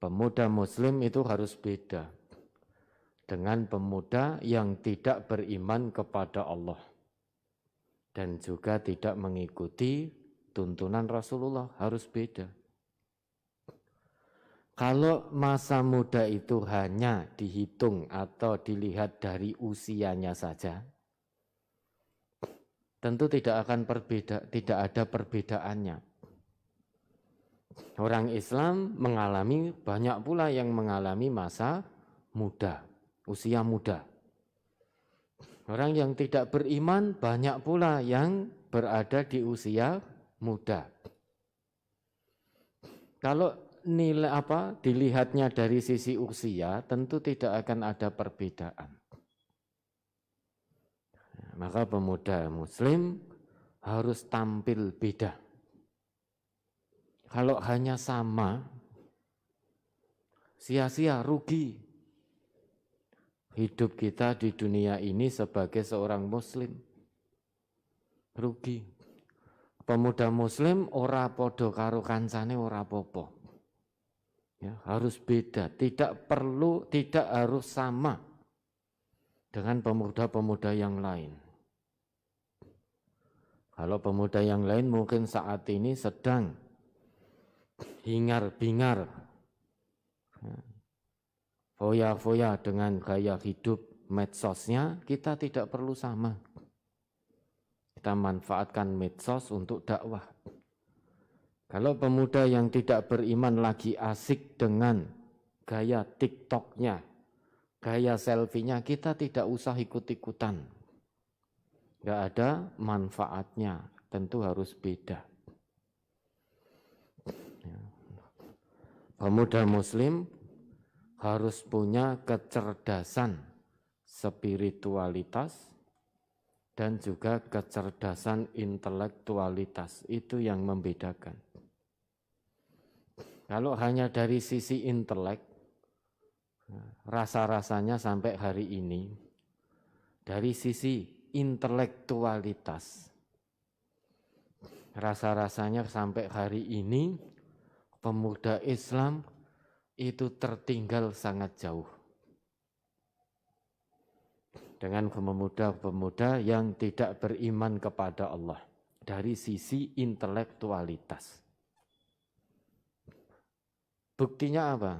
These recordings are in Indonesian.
pemuda muslim itu harus beda dengan pemuda yang tidak beriman kepada Allah dan juga tidak mengikuti tuntunan Rasulullah, harus beda. Kalau masa muda itu hanya dihitung atau dilihat dari usianya saja, tentu tidak ada perbedaannya. Orang Islam mengalami, banyak pula yang mengalami masa muda, usia muda. Orang yang tidak beriman banyak pula yang berada di usia muda. Kalau dilihatnya dari sisi usia, tentu tidak akan ada perbedaan. Maka pemuda muslim harus tampil beda. Kalau hanya sama, sia-sia, rugi hidup kita di dunia ini sebagai seorang muslim. Rugi. Pemuda muslim ora podo karo kancane ora popo. Ya, harus beda, tidak harus sama dengan pemuda-pemuda yang lain. Kalau pemuda yang lain mungkin saat ini sedang hingar-bingar, foya-foya dengan gaya hidup medsosnya, kita tidak perlu sama. Kita manfaatkan medsos untuk dakwah. Kalau pemuda yang tidak beriman lagi asik dengan gaya TikToknya, gaya selfie-nya, kita tidak usah ikut-ikutan. Nggak ada manfaatnya, tentu harus beda. Pemuda muslim harus punya kecerdasan spiritualitas dan juga kecerdasan intelektualitas, itu yang membedakan. Kalau hanya dari sisi intelek, rasa-rasanya sampai hari ini, dari sisi intelektualitas, rasa-rasanya sampai hari ini, pemuda Islam itu tertinggal sangat jauh dengan pemuda-pemuda yang tidak beriman kepada Allah dari sisi intelektualitas. Buktinya apa?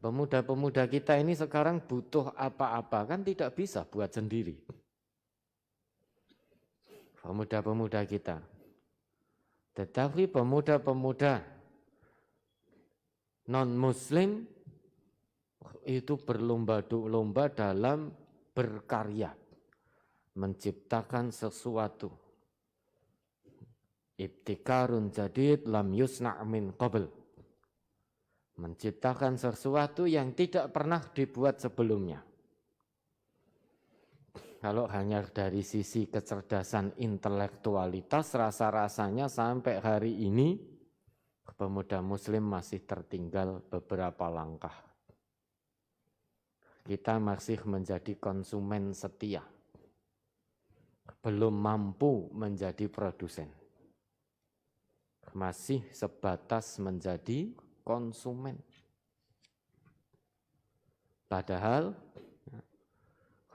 Pemuda-pemuda kita ini sekarang butuh apa-apa, kan tidak bisa buat sendiri. Pemuda-pemuda kita. Tetapi pemuda-pemuda non-muslim itu berlomba-lomba dalam berkarya, menciptakan sesuatu. Ibtikarun jadid lam yusna' min qabl. Menciptakan sesuatu yang tidak pernah dibuat sebelumnya. Kalau hanya dari sisi kecerdasan intelektualitas, rasa-rasanya sampai hari ini, pemuda muslim masih tertinggal beberapa langkah. Kita masih menjadi konsumen setia. Belum mampu menjadi produsen. Masih sebatas menjadi konsumen. Padahal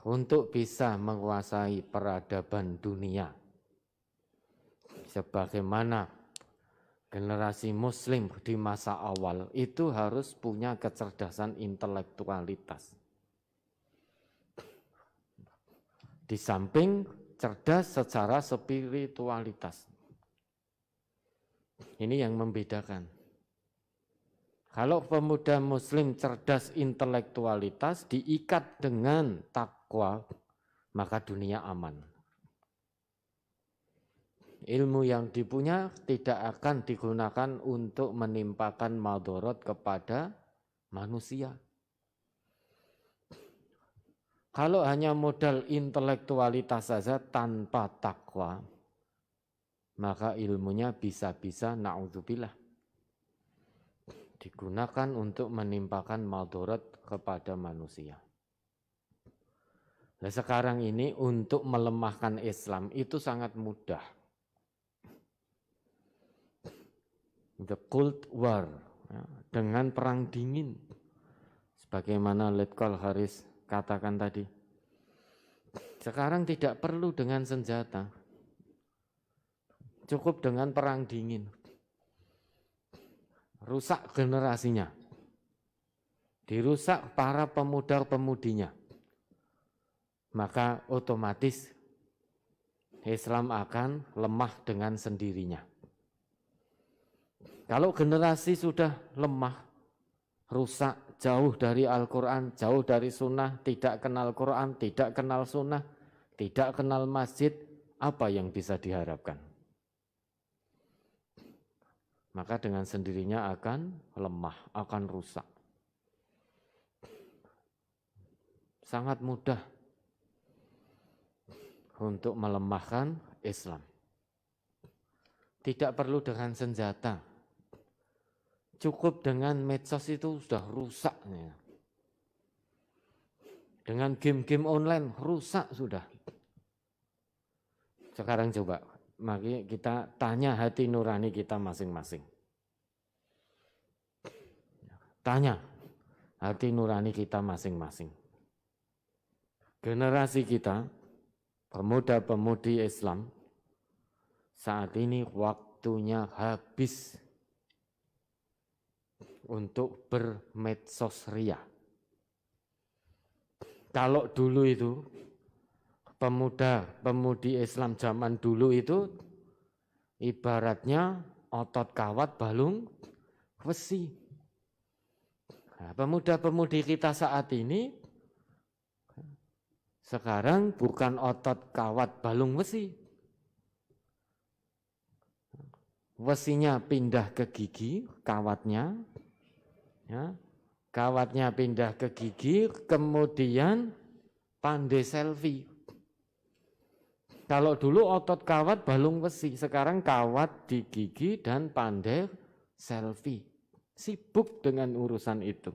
untuk bisa menguasai peradaban dunia, sebagaimana generasi muslim di masa awal itu harus punya kecerdasan intelektualitas. Di samping cerdas secara spiritualitas. Ini yang membedakan. Kalau pemuda muslim cerdas intelektualitas diikat dengan takwa, maka dunia aman. Ilmu yang dipunya tidak akan digunakan untuk menimpakan madorot kepada manusia. Kalau hanya modal intelektualitas saja tanpa takwa, maka ilmunya bisa-bisa na'udzubillah digunakan untuk menimpakan madorot kepada manusia. Nah, sekarang ini untuk melemahkan Islam itu sangat mudah. The Cold War, ya, dengan perang dingin. Sebagaimana Letkol Haris katakan tadi. Sekarang tidak perlu dengan senjata. Cukup dengan perang dingin. Rusak generasinya. Dirusak para pemuda-pemudinya. Maka otomatis Islam akan lemah dengan sendirinya. Kalau generasi sudah lemah, rusak, jauh dari Al-Quran, jauh dari sunnah, tidak kenal Quran, tidak kenal sunnah, tidak kenal masjid, apa yang bisa diharapkan? Maka dengan sendirinya akan lemah, akan rusak. Sangat mudah untuk melemahkan Islam. Tidak perlu dengan senjata. Cukup dengan medsos itu sudah rusak. Dengan game-game online rusak sudah. Sekarang coba, mari kita tanya hati nurani kita masing-masing. Tanya hati nurani kita masing-masing. Generasi kita, pemuda-pemudi Islam, saat ini waktunya habis untuk bermedsos ria. Kalau dulu itu, pemuda-pemudi Islam zaman dulu itu, ibaratnya otot kawat balung besi. Nah, pemuda-pemudi kita saat ini, sekarang bukan otot kawat balung besi. Besinya pindah ke gigi, kawatnya, ya, kawatnya pindah ke gigi, kemudian pandai selfie. Kalau dulu otot kawat balung besi, sekarang kawat di gigi dan pandai selfie. Sibuk dengan urusan itu.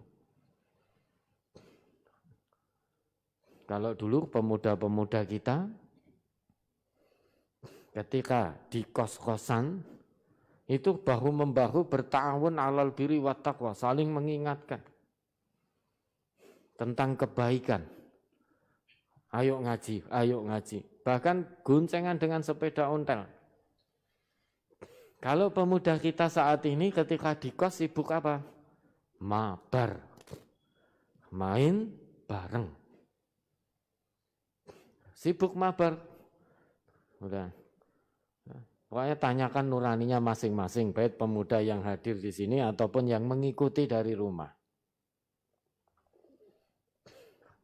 Kalau dulu pemuda-pemuda kita, ketika di kos-kosan, itu bahu-membahu bertawun alal birri wat taqwa, saling mengingatkan tentang kebaikan. Ayo ngaji, ayo ngaji. Bahkan goncengan dengan sepeda ontel. Kalau pemuda kita saat ini ketika di kos sibuk apa? Mabar. Main bareng. Sibuk mabar. Udah. Pokoknya tanyakan nuraninya masing-masing, baik pemuda yang hadir di sini ataupun yang mengikuti dari rumah.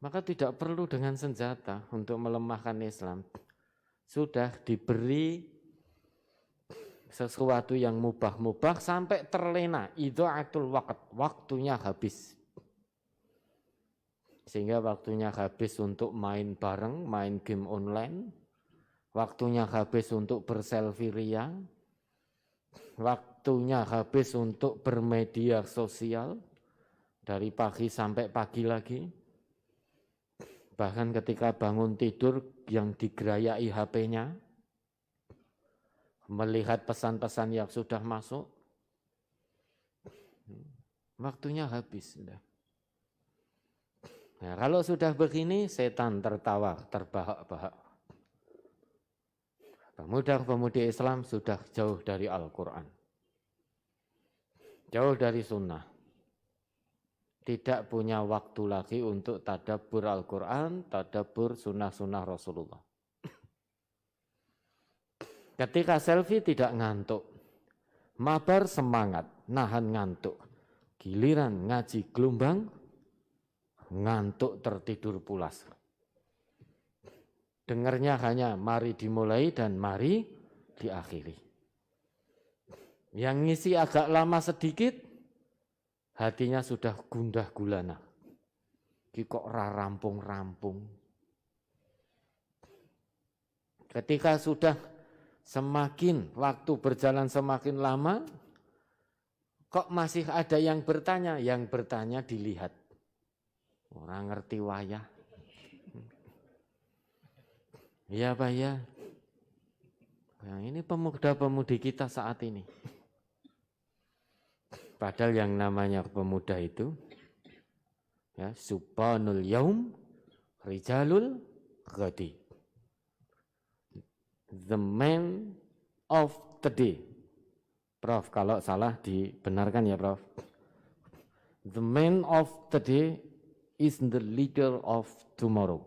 Maka tidak perlu dengan senjata untuk melemahkan Islam. Sudah diberi sesuatu yang mubah-mubah sampai terlena, idha'atul waqt, waktunya habis. Sehingga waktunya habis untuk main bareng, main game online, waktunya habis untuk berselfie ria, waktunya habis untuk bermedia sosial, dari pagi sampai pagi lagi. Bahkan ketika bangun tidur yang digerayai HP-nya, melihat pesan-pesan yang sudah masuk, waktunya habis. Nah, kalau sudah begini, setan tertawa, terbahak-bahak. Pemuda-pemudi Islam sudah jauh dari Al-Quran, jauh dari sunnah. Tidak punya waktu lagi untuk tadabbur Al-Quran, tadabbur sunnah-sunnah Rasulullah. Ketika selfie tidak ngantuk, mabar semangat, nahan ngantuk. Giliran ngaji gelombang, ngantuk tertidur pulas. Dengarnya hanya mari dimulai dan mari diakhiri. Yang ngisi agak lama sedikit, hatinya sudah gundah gulana. Kok rampung-rampung. Ketika sudah semakin waktu berjalan semakin lama, kok masih ada yang bertanya? Yang bertanya dilihat. Orang ngerti wayah. Iya Pak ya. Nah, ini pemuda-pemudi kita saat ini. Padahal yang namanya pemuda itu, ya, subhanul yaum rijalul ghadi. The man of the day. Prof, kalau salah dibenarkan ya Prof. The man of the day is the leader of tomorrow.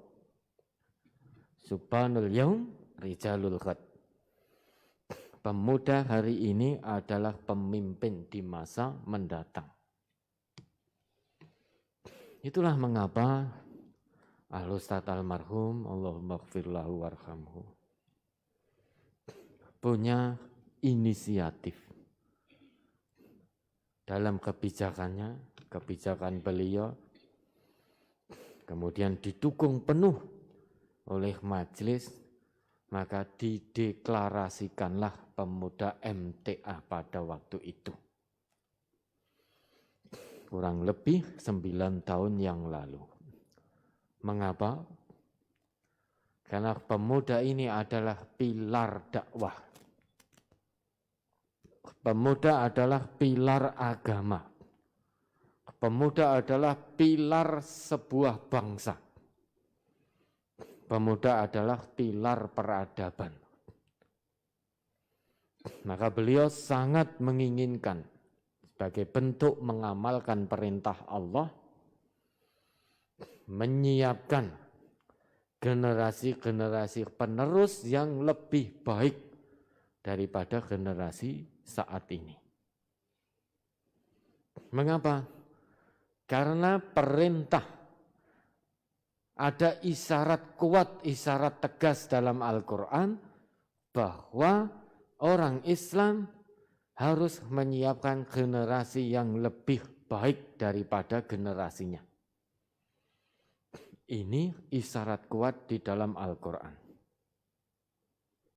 Subhanul yaum rijalul ghad. Pemuda hari ini adalah pemimpin di masa mendatang. Itulah mengapa Al-Ustadz almarhum, Allahumma gfir lahu warhamhu, punya inisiatif dalam kebijakannya, kebijakan beliau, kemudian didukung penuh oleh majelis, maka dideklarasikanlah pemuda MTA pada waktu itu. Kurang lebih 9 tahun yang lalu. Mengapa? Karena pemuda ini adalah pilar dakwah. Pemuda adalah pilar agama. Pemuda adalah pilar sebuah bangsa. Pemuda adalah pilar peradaban. Maka beliau sangat menginginkan sebagai bentuk mengamalkan perintah Allah, menyiapkan generasi-generasi penerus yang lebih baik daripada generasi saat ini. Mengapa? Karena perintah, ada isyarat kuat, isyarat tegas dalam Al-Quran bahwa orang Islam harus menyiapkan generasi yang lebih baik daripada generasinya. Ini isyarat kuat di dalam Al-Quran.